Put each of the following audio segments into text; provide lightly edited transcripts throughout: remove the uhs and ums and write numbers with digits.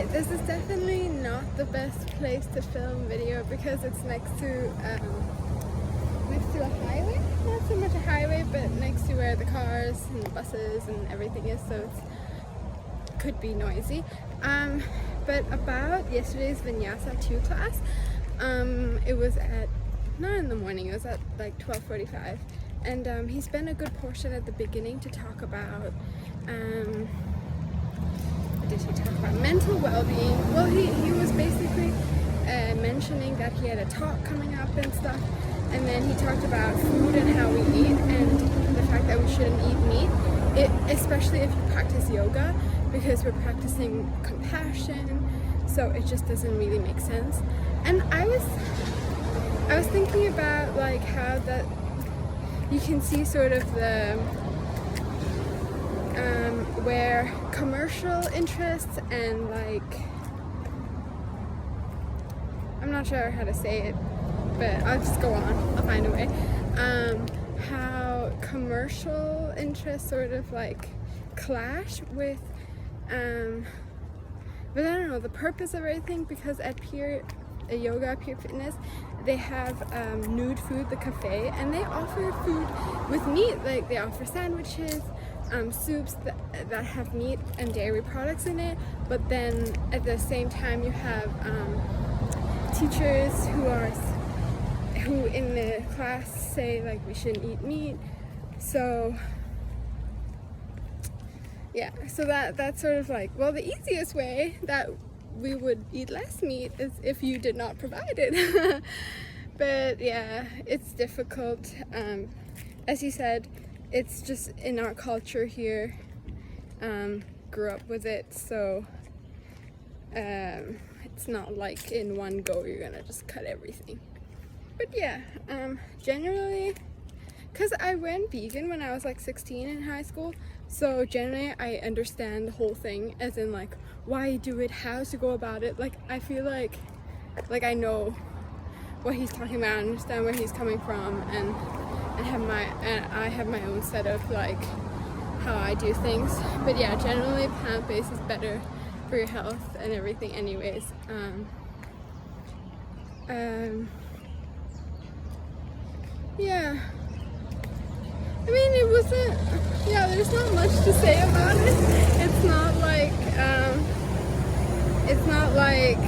Okay, this is definitely not the best place to film video because it's next to a highway. Not so much a highway, but next to where the cars and the buses and everything is, so it could be noisy. But about yesterday's Vinyasa 2 class, it was at, not in the morning, it was at like 12:45, and he spent a good portion at the beginning to talk about did he talk about mental well-being. Well, he was basically mentioning that he had a talk coming up and stuff, and then he talked about food and how we eat and the fact that we shouldn't eat meat, especially if you practice yoga, because we're practicing compassion, so it just doesn't really make sense. And I was thinking about like how that you can see sort of the where commercial interests and like, I'm not sure how to say it, but I'll just go on, I'll find a way. How commercial interests sort of like clash with but I don't know, the purpose of everything, because at Pure Yoga, Pure Fitness, they have Nude Food, the cafe, and they offer food with meat. Like they offer sandwiches, soups that have meat and dairy products in it, but then at the same time you have teachers who in the class say like we shouldn't eat meat. So yeah, so that's sort of like, well, the easiest way that we would eat less meat is if you did not provide it. But yeah, it's difficult. As you said, it's just in our culture here, grew up with it, so it's not like in one go you're gonna just cut everything. But yeah, generally, because I went vegan when I was like 16 in high school, so generally I understand the whole thing, as in like why you do it, how to go about it. Like I feel like I know what he's talking about, I understand where he's coming from, and I have my own set of like how I do things. But yeah, generally plant-based is better for your health and everything anyways. Yeah, I mean, it wasn't, yeah, there's not much to say about it. It's not like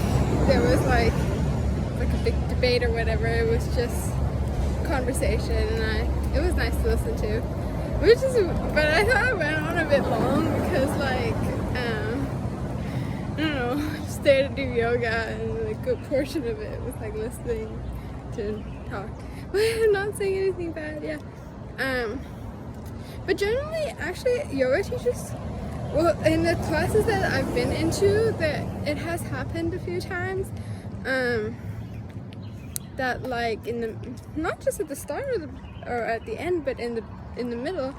there was like a big debate or whatever. It was just conversation, and it was nice to listen to. But I thought it went on a bit long because like, I don't know, just there to do yoga, and a good portion of it was like listening to talk. But I'm not saying anything bad, yeah. But generally, actually, yoga teachers, well, in the classes that I've been into, that it has happened a few times, that like not just at the start or at the end, but in the middle,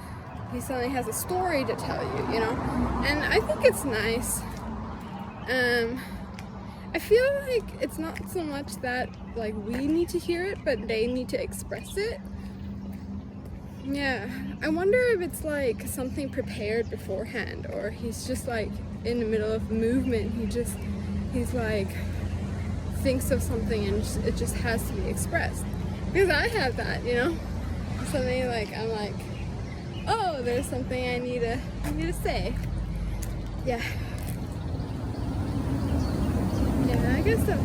he suddenly has a story to tell you, you know, and I think it's nice. I feel like it's not so much that like we need to hear it, but they need to express it. Yeah, I wonder if it's like something prepared beforehand, or he's just like in the middle of a movement, he's like thinks of something and it just has to be expressed. Because I have that, you know, something like I'm like, oh, there's something I need to say. Yeah, I guess so.